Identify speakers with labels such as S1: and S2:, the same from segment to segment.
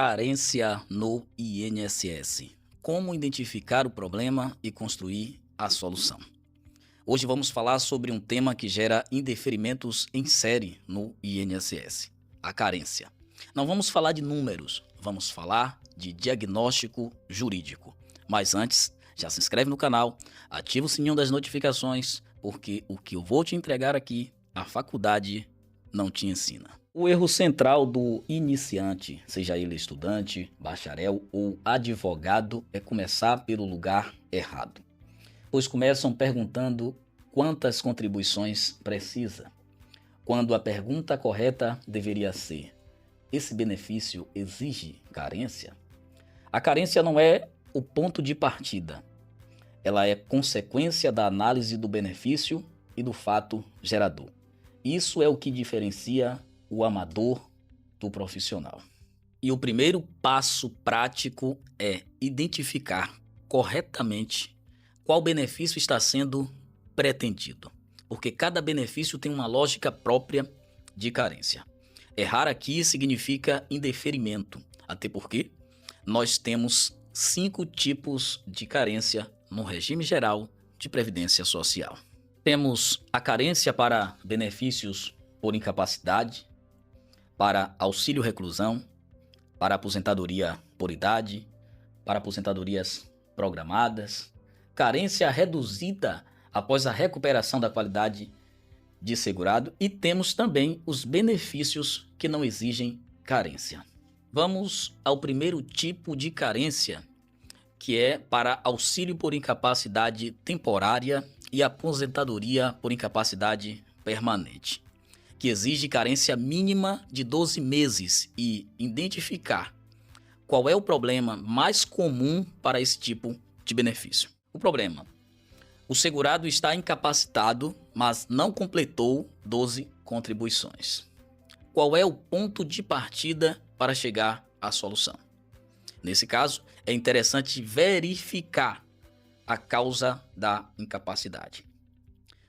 S1: Carência no INSS. Como identificar o problema e construir a solução. Hoje vamos falar sobre um tema que gera indeferimentos em série no INSS, a carência. Não vamos falar de números, vamos falar de diagnóstico jurídico. Mas antes, já se inscreve no canal, ativa o sininho das notificações, porque o que eu vou te entregar aqui, a faculdade não te ensina. O erro central do iniciante, seja ele estudante, bacharel ou advogado, é começar pelo lugar errado. Pois começam perguntando quantas contribuições precisa, quando a pergunta correta deveria ser: esse benefício exige carência? A carência não é o ponto de partida, ela é consequência da análise do benefício e do fato gerador. Isso é o que diferencia o amador do profissional. E o primeiro passo prático é identificar corretamente qual benefício está sendo pretendido, porque cada benefício tem uma lógica própria de carência. Errar aqui significa indeferimento, até porque nós temos 5 tipos de carência no regime geral de previdência social. Temos a carência para benefícios por incapacidade, para auxílio reclusão, para aposentadoria por idade, para aposentadorias programadas, carência reduzida após a recuperação da qualidade de segurado e temos também os benefícios que não exigem carência. Vamos ao primeiro tipo de carência, que é para auxílio por incapacidade temporária e aposentadoria por incapacidade permanente, que exige carência mínima de 12 meses e identificar qual é o problema mais comum para esse tipo de benefício. O problema: o segurado está incapacitado, mas não completou 12 contribuições. Qual é o ponto de partida para chegar à solução? Nesse caso, é interessante verificar a causa da incapacidade.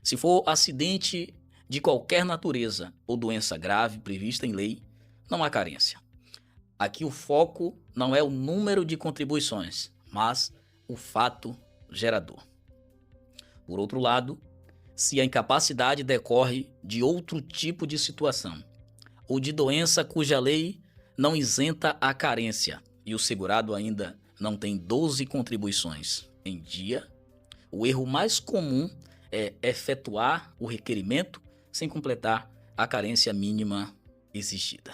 S1: Se for acidente de qualquer natureza ou doença grave prevista em lei, não há carência. Aqui o foco não é o número de contribuições, mas o fato gerador. Por outro lado, se a incapacidade decorre de outro tipo de situação ou de doença cuja lei não isenta a carência e o segurado ainda não tem 12 contribuições em dia, o erro mais comum é efetuar o requerimento sem completar a carência mínima exigida.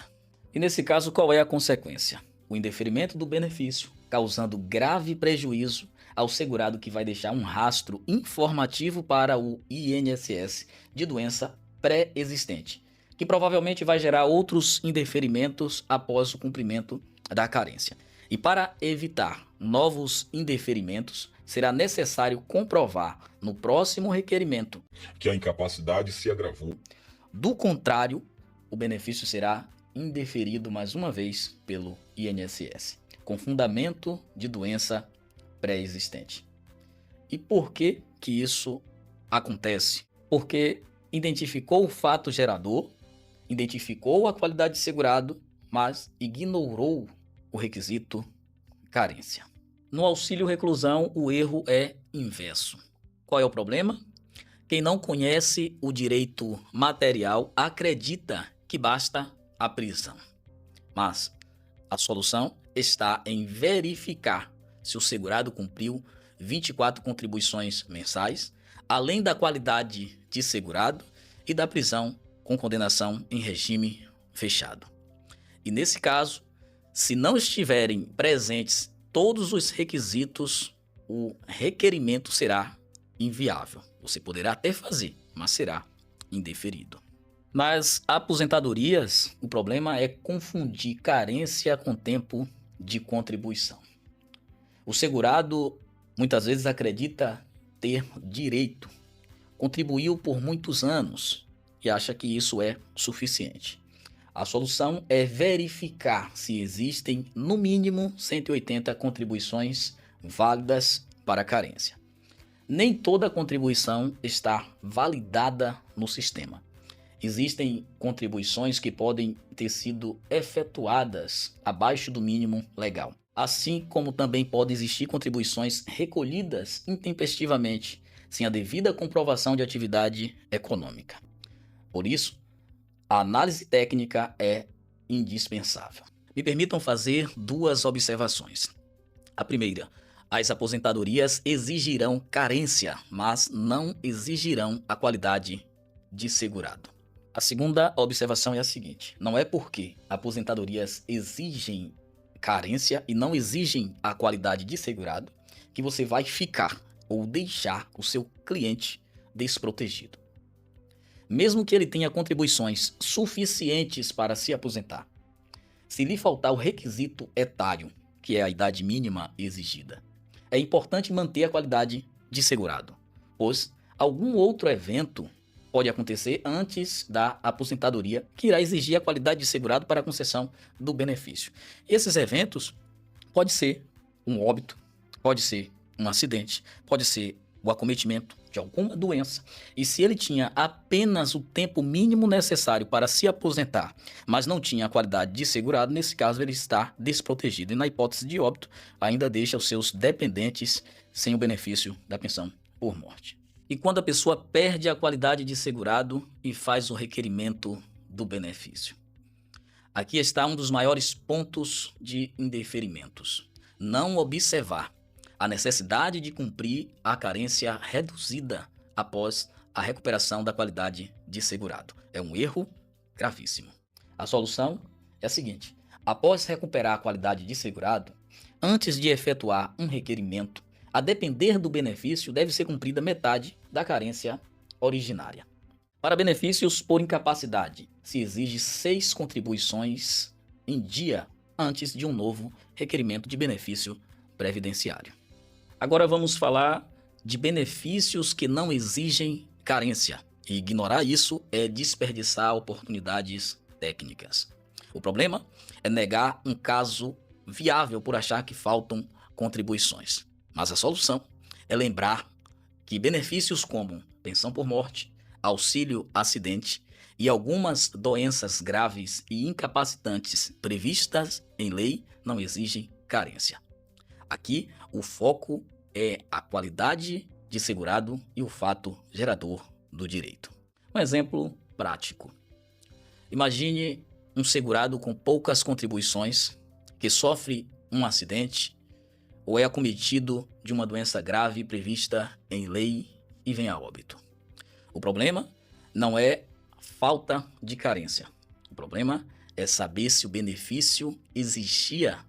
S1: E nesse caso, qual é a consequência? O indeferimento do benefício, causando grave prejuízo ao segurado, que vai deixar um rastro informativo para o INSS de doença pré-existente, que provavelmente vai gerar outros indeferimentos após o cumprimento da carência. E para evitar novos indeferimentos, será necessário comprovar no próximo requerimento
S2: que a incapacidade se agravou.
S1: Do contrário, o benefício será indeferido mais uma vez pelo INSS, com fundamento de doença pré-existente. E por que isso acontece? Porque identificou o fato gerador, identificou a qualidade de segurado, mas ignorou o requisito carência. No auxílio reclusão, o erro é inverso. Qual é o problema? Quem não conhece o direito material acredita que basta a prisão. Mas a solução está em verificar se o segurado cumpriu 24 contribuições mensais, além da qualidade de segurado e da prisão com condenação em regime fechado. E nesse caso, se não estiverem presentes todos os requisitos, o requerimento será inviável. Você poderá até fazer, mas será indeferido. Nas aposentadorias, o problema é confundir carência com tempo de contribuição. O segurado muitas vezes acredita ter direito, contribuiu por muitos anos e acha que isso é suficiente. A solução é verificar se existem no mínimo 180 contribuições válidas para a carência. Nem toda contribuição está validada no sistema. Existem contribuições que podem ter sido efetuadas abaixo do mínimo legal, assim como também podem existir contribuições recolhidas intempestivamente, sem a devida comprovação de atividade econômica. Por isso, a análise técnica é indispensável. Me permitam fazer duas observações. A primeira, as aposentadorias exigirão carência, mas não exigirão a qualidade de segurado. A segunda observação é a seguinte: não é porque aposentadorias exigem carência e não exigem a qualidade de segurado que você vai ficar ou deixar o seu cliente desprotegido. Mesmo que ele tenha contribuições suficientes para se aposentar, se lhe faltar o requisito etário, que é a idade mínima exigida, é importante manter a qualidade de segurado, pois algum outro evento pode acontecer antes da aposentadoria que irá exigir a qualidade de segurado para a concessão do benefício. Esses eventos pode ser um óbito, pode ser um acidente, pode ser o acometimento de alguma doença. E se ele tinha apenas o tempo mínimo necessário para se aposentar, mas não tinha a qualidade de segurado, nesse caso ele está desprotegido. E na hipótese de óbito, ainda deixa os seus dependentes sem o benefício da pensão por morte. E quando a pessoa perde a qualidade de segurado e faz o requerimento do benefício? Aqui está um dos maiores pontos de indeferimentos: não observar a necessidade de cumprir a carência reduzida após a recuperação da qualidade de segurado. É um erro gravíssimo. A solução é a seguinte: após recuperar a qualidade de segurado, antes de efetuar um requerimento, a depender do benefício, deve ser cumprida metade da carência originária. Para benefícios por incapacidade, se exige 6 contribuições em dia antes de um novo requerimento de benefício previdenciário. Agora vamos falar de benefícios que não exigem carência. E ignorar isso é desperdiçar oportunidades técnicas. O problema é negar um caso viável por achar que faltam contribuições. Mas a solução é lembrar que benefícios como pensão por morte, auxílio acidente e algumas doenças graves e incapacitantes previstas em lei não exigem carência. Aqui, o foco é a qualidade de segurado e o fato gerador do direito. Um exemplo prático. Imagine um segurado com poucas contribuições que sofre um acidente ou é acometido de uma doença grave prevista em lei e vem a óbito. O problema não é falta de carência. O problema é saber se o benefício exigia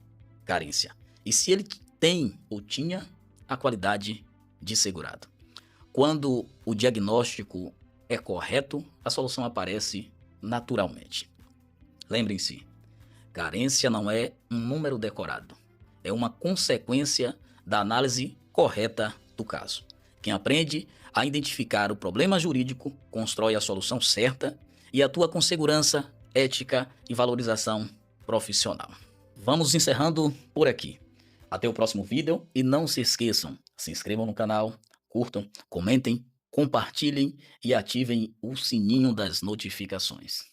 S1: carência e se ele tem ou tinha a qualidade de segurado. Quando o diagnóstico é correto, a solução aparece naturalmente. Lembrem-se, carência não é um número decorado, é uma consequência da análise correta do caso. Quem aprende a identificar o problema jurídico constrói a solução certa e atua com segurança, ética e valorização profissional. Vamos encerrando por aqui. Até o próximo vídeo e não se esqueçam, se inscrevam no canal, curtam, comentem, compartilhem e ativem o sininho das notificações.